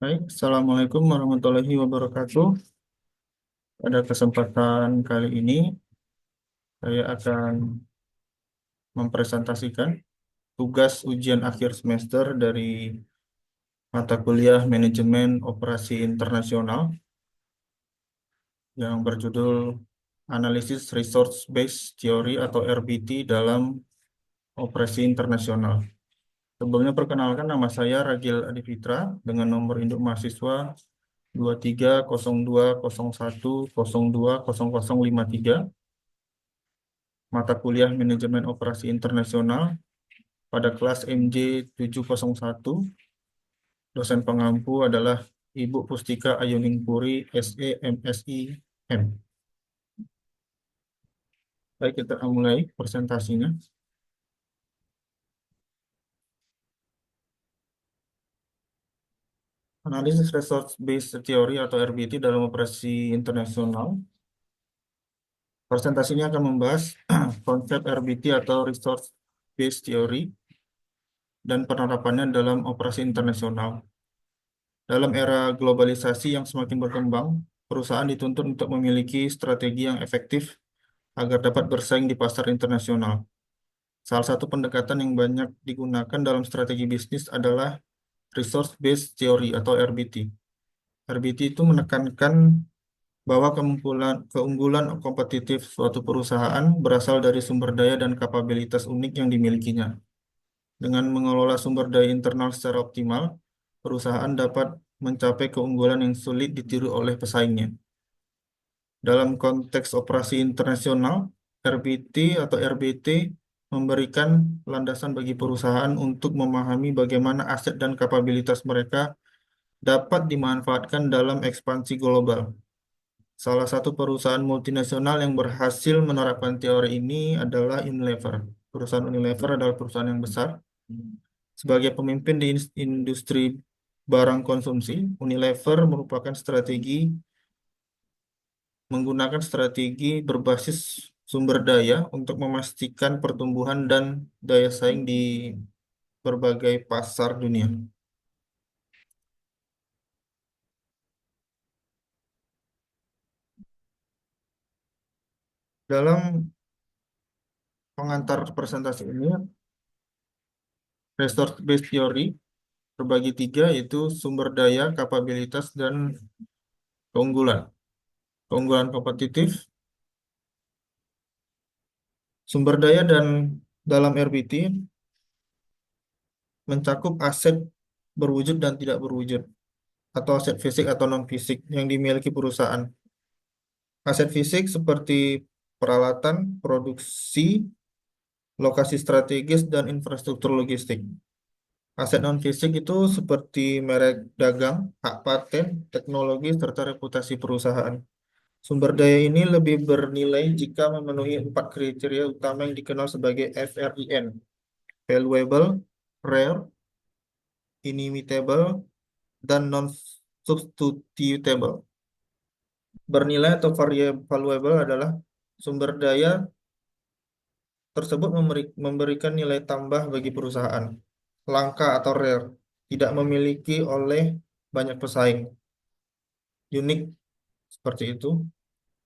Baik, Assalamualaikum warahmatullahi wabarakatuh. Pada kesempatan kali ini, saya akan mempresentasikan tugas ujian akhir semester dari mata kuliah Manajemen Operasi Internasional yang berjudul Analisis Resource Based Theory atau RBT dalam Operasi Internasional. Sebelumnya perkenalkan, nama saya Ragil Adifitra dengan nomor induk mahasiswa 230201020053, mata kuliah Manajemen Operasi Internasional pada kelas MJ701. Dosen pengampu adalah Ibu Pustika Ayuning Puri, SE, MSI, M. Baik, kita mulai presentasinya. Analisis Resource Based Theory atau RBT dalam operasi internasional. Presentasinya akan membahas konsep RBT atau Resource Based Theory dan penerapannya dalam operasi internasional. Dalam era globalisasi yang semakin berkembang, perusahaan dituntut untuk memiliki strategi yang efektif agar dapat bersaing di pasar internasional. Salah satu pendekatan yang banyak digunakan dalam strategi bisnis adalah Resource Based Theory atau RBT. RBT itu menekankan bahwa keunggulan kompetitif suatu perusahaan berasal dari sumber daya dan kapabilitas unik yang dimilikinya. Dengan mengelola sumber daya internal secara optimal, perusahaan dapat mencapai keunggulan yang sulit ditiru oleh pesaingnya. Dalam konteks operasi internasional, RBT atau RBT memberikan landasan bagi perusahaan untuk memahami bagaimana aset dan kapabilitas mereka dapat dimanfaatkan dalam ekspansi global. Salah satu perusahaan multinasional yang berhasil menerapkan teori ini adalah Unilever. Perusahaan Unilever adalah perusahaan yang besar. Sebagai pemimpin di industri barang konsumsi, Unilever menggunakan strategi berbasis sumber daya untuk memastikan pertumbuhan dan daya saing di berbagai pasar dunia. Dalam pengantar presentasi ini, resource based theory terbagi tiga, yaitu sumber daya, kapabilitas, dan keunggulan. Keunggulan kompetitif, sumber daya dan dalam RBT mencakup aset berwujud dan tidak berwujud, atau aset fisik atau non-fisik yang dimiliki perusahaan. Aset fisik seperti peralatan, produksi, lokasi strategis, dan infrastruktur logistik. Aset non-fisik itu seperti merek dagang, hak paten, teknologi, serta reputasi perusahaan. Sumber daya ini lebih bernilai jika memenuhi 4 kriteria utama yang dikenal sebagai FRIN: valuable, rare, inimitable, dan non-substitutable. Bernilai atau valuable adalah sumber daya tersebut memberikan nilai tambah bagi perusahaan. Langka atau rare, tidak memiliki oleh banyak pesaing. Unik, seperti itu.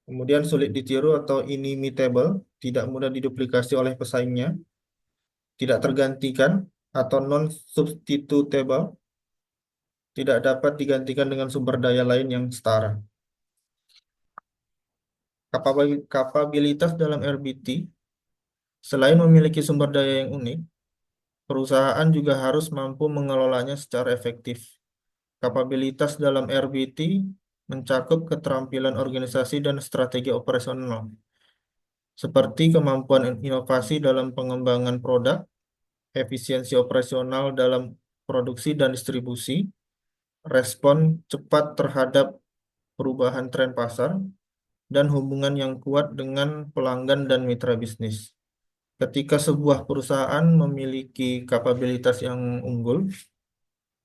Kemudian sulit ditiru atau inimitable, tidak mudah diduplikasi oleh pesaingnya. Tidak tergantikan atau non-substitutable, tidak dapat digantikan dengan sumber daya lain yang setara. Kapabilitas dalam RBT, selain memiliki sumber daya yang unik, perusahaan juga harus mampu mengelolanya secara efektif. Kapabilitas dalam RBT mencakup keterampilan organisasi dan strategi operasional, seperti kemampuan inovasi dalam pengembangan produk, efisiensi operasional dalam produksi dan distribusi, respon cepat terhadap perubahan tren pasar, dan hubungan yang kuat dengan pelanggan dan mitra bisnis. Ketika sebuah perusahaan memiliki kapabilitas yang unggul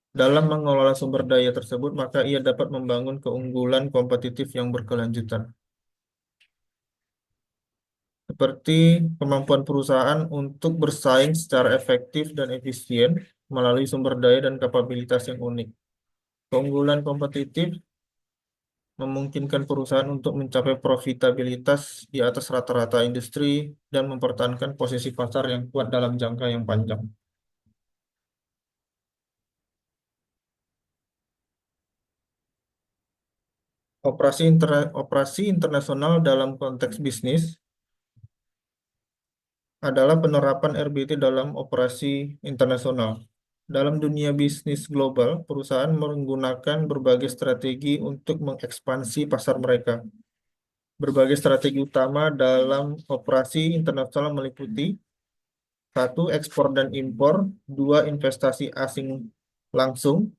dalam mengelola sumber daya tersebut, maka ia dapat membangun keunggulan kompetitif yang berkelanjutan. Seperti kemampuan perusahaan untuk bersaing secara efektif dan efisien melalui sumber daya dan kapabilitas yang unik. Keunggulan kompetitif memungkinkan perusahaan untuk mencapai profitabilitas di atas rata-rata industri dan mempertahankan posisi pasar yang kuat dalam jangka yang panjang. Operasi internasional dalam konteks bisnis adalah penerapan RBT dalam operasi internasional. Dalam dunia bisnis global, perusahaan menggunakan berbagai strategi untuk mengekspansi pasar mereka. Berbagai strategi utama dalam operasi internasional meliputi: satu, ekspor dan impor; dua, investasi asing langsung;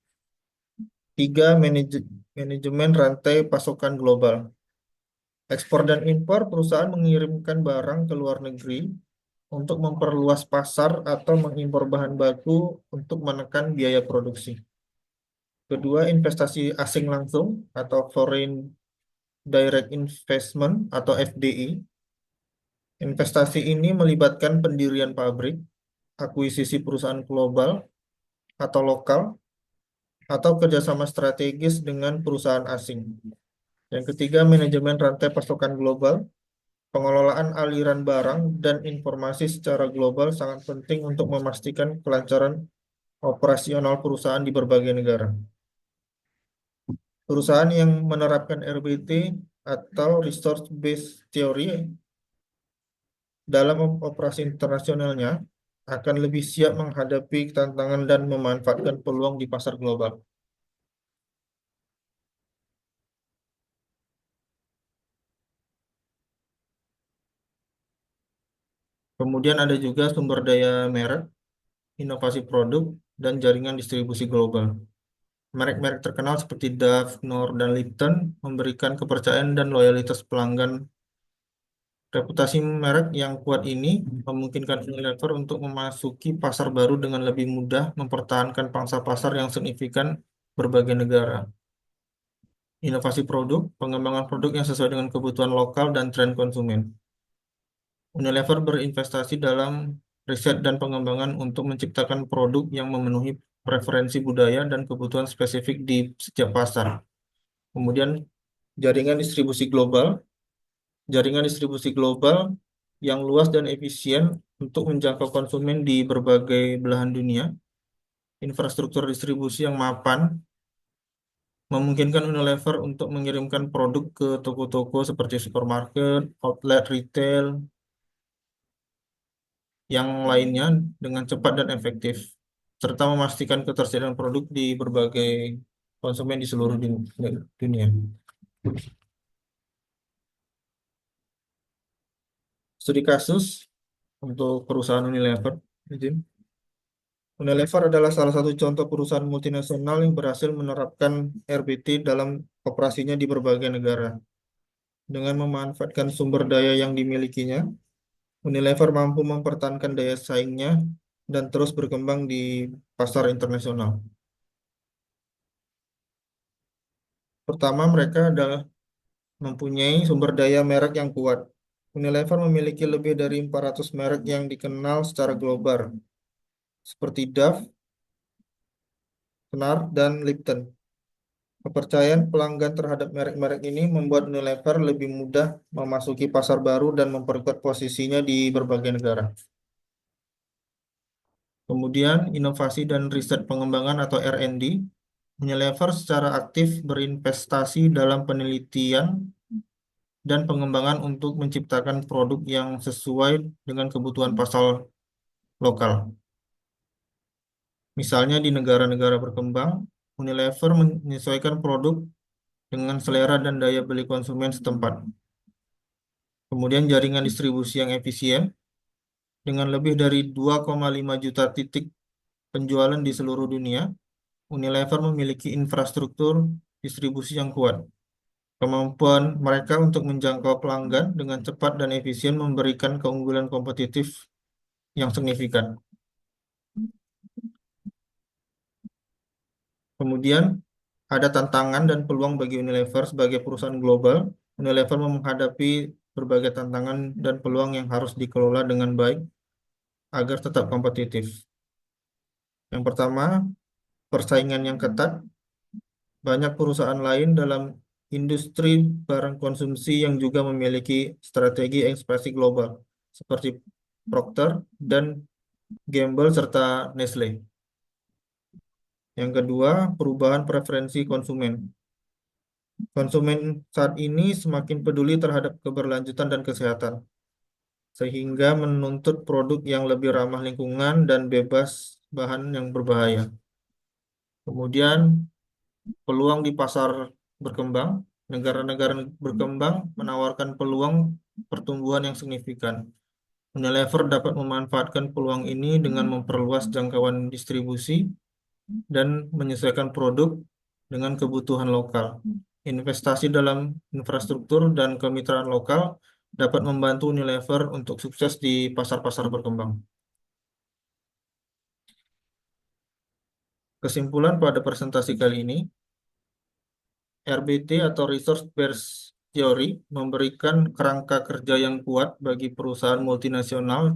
tiga, manajemen rantai pasokan global. Ekspor dan impor, perusahaan mengirimkan barang ke luar negeri untuk memperluas pasar atau mengimpor bahan baku untuk menekan biaya produksi. Kedua, investasi asing langsung atau foreign direct investment atau FDI. Investasi ini melibatkan pendirian pabrik, akuisisi perusahaan global atau lokal, atau kerjasama strategis dengan perusahaan asing. Yang ketiga, manajemen rantai pasokan global. Pengelolaan aliran barang dan informasi secara global sangat penting untuk memastikan kelancaran operasional perusahaan di berbagai negara. Perusahaan yang menerapkan RBT atau Resource Based Theory dalam operasi internasionalnya akan lebih siap menghadapi tantangan dan memanfaatkan peluang di pasar global. Kemudian ada juga sumber daya merek, inovasi produk, dan jaringan distribusi global. Merek-merek terkenal seperti Dove, Knorr, dan Lipton memberikan kepercayaan dan loyalitas pelanggan. Reputasi merek yang kuat ini memungkinkan Unilever untuk memasuki pasar baru dengan lebih mudah, mempertahankan pangsa pasar yang signifikan berbagai negara. Inovasi produk, pengembangan produk yang sesuai dengan kebutuhan lokal dan tren konsumen. Unilever berinvestasi dalam riset dan pengembangan untuk menciptakan produk yang memenuhi preferensi budaya dan kebutuhan spesifik di setiap pasar. Kemudian jaringan distribusi global. Jaringan distribusi global yang luas dan efisien untuk menjangkau konsumen di berbagai belahan dunia. Infrastruktur distribusi yang mapan memungkinkan Unilever untuk mengirimkan produk ke toko-toko seperti supermarket, outlet retail, yang lainnya dengan cepat dan efektif, serta memastikan ketersediaan produk di berbagai konsumen di seluruh dunia. Studi kasus untuk perusahaan Unilever. Izin. Unilever adalah salah satu contoh perusahaan multinasional yang berhasil menerapkan RBT dalam operasinya di berbagai negara. Dengan memanfaatkan sumber daya yang dimilikinya, Unilever mampu mempertahankan daya saingnya dan terus berkembang di pasar internasional. Pertama, mereka adalah mempunyai sumber daya merek yang kuat. Unilever memiliki lebih dari 400 merek yang dikenal secara global, seperti Dove, Knorr, dan Lipton. Kepercayaan pelanggan terhadap merek-merek ini membuat Unilever lebih mudah memasuki pasar baru dan memperkuat posisinya di berbagai negara. Kemudian, inovasi dan riset pengembangan atau R&D. Unilever secara aktif berinvestasi dalam penelitian dan pengembangan untuk menciptakan produk yang sesuai dengan kebutuhan pasar lokal. Misalnya di negara-negara berkembang, Unilever menyesuaikan produk dengan selera dan daya beli konsumen setempat. Kemudian jaringan distribusi yang efisien dengan lebih dari 2,5 juta titik penjualan di seluruh dunia, Unilever memiliki infrastruktur distribusi yang kuat. Kemampuan mereka untuk menjangkau pelanggan dengan cepat dan efisien memberikan keunggulan kompetitif yang signifikan. Kemudian, ada tantangan dan peluang bagi Unilever sebagai perusahaan global. Unilever menghadapi berbagai tantangan dan peluang yang harus dikelola dengan baik agar tetap kompetitif. Yang pertama, persaingan yang ketat. Banyak perusahaan lain dalam industri barang konsumsi yang juga memiliki strategi ekspansi global, seperti Procter dan Gamble serta Nestle. Yang kedua, perubahan preferensi konsumen. Konsumen saat ini semakin peduli terhadap keberlanjutan dan kesehatan, sehingga menuntut produk yang lebih ramah lingkungan dan bebas bahan yang berbahaya. Kemudian, peluang di pasar berkembang. Negara-negara berkembang menawarkan peluang pertumbuhan yang signifikan. Unilever dapat memanfaatkan peluang ini dengan memperluas jangkauan distribusi dan menyesuaikan produk dengan kebutuhan lokal. Investasi dalam infrastruktur dan kemitraan lokal dapat membantu Unilever untuk sukses di pasar-pasar berkembang. Kesimpulan pada presentasi kali ini, RBT atau Resource Based Theory memberikan kerangka kerja yang kuat bagi perusahaan multinasional,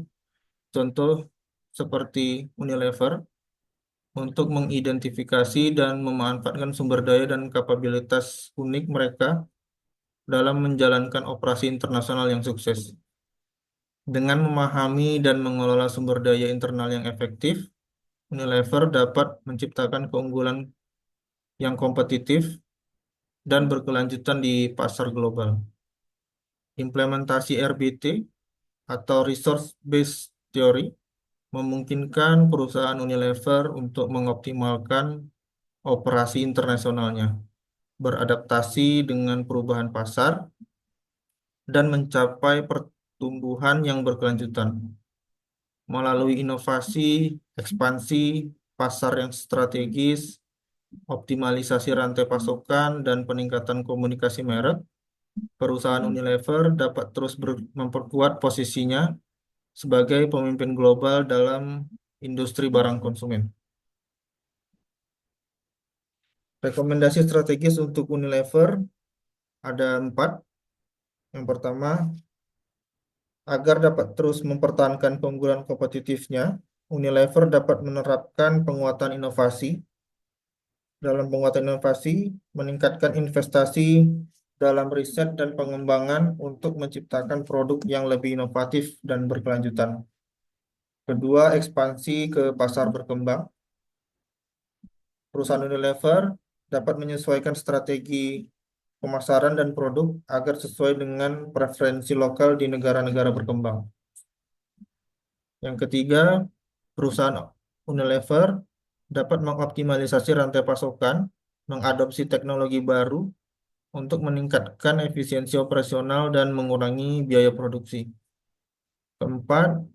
contoh seperti Unilever, untuk mengidentifikasi dan memanfaatkan sumber daya dan kapabilitas unik mereka dalam menjalankan operasi internasional yang sukses. Dengan memahami dan mengelola sumber daya internal yang efektif, Unilever dapat menciptakan keunggulan yang kompetitif dan berkelanjutan di pasar global. Implementasi RBT atau Resource Based Theory memungkinkan perusahaan Unilever untuk mengoptimalkan operasi internasionalnya, beradaptasi dengan perubahan pasar, dan mencapai pertumbuhan yang berkelanjutan melalui inovasi, ekspansi pasar yang strategis, optimalisasi rantai pasokan, dan peningkatan komunikasi merek. Perusahaan Unilever dapat terus memperkuat posisinya sebagai pemimpin global dalam industri barang konsumen. Rekomendasi strategis untuk Unilever ada 4. Yang pertama, agar dapat terus mempertahankan keunggulan kompetitifnya, Unilever dapat menerapkan penguatan inovasi. Dalam penguatan inovasi, meningkatkan investasi dalam riset dan pengembangan untuk menciptakan produk yang lebih inovatif dan berkelanjutan. Kedua, ekspansi ke pasar berkembang. Perusahaan Unilever dapat menyesuaikan strategi pemasaran dan produk agar sesuai dengan preferensi lokal di negara-negara berkembang. Yang ketiga, perusahaan Unilever dapat mengoptimalisasi rantai pasokan, mengadopsi teknologi baru untuk meningkatkan efisiensi operasional dan mengurangi biaya produksi. Keempat,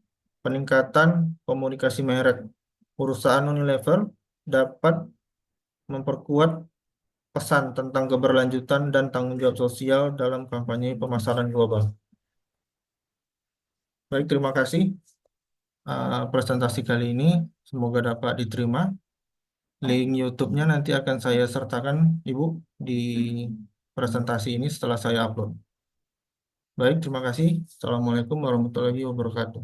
peningkatan komunikasi merek. Perusahaan Unilever dapat memperkuat pesan tentang keberlanjutan dan tanggung jawab sosial dalam kampanye pemasaran global. Baik, terima kasih presentasi kali ini. Semoga dapat diterima. Link YouTube-nya nanti akan saya sertakan, Ibu, di presentasi ini setelah saya upload. Baik, terima kasih. Assalamualaikum warahmatullahi wabarakatuh.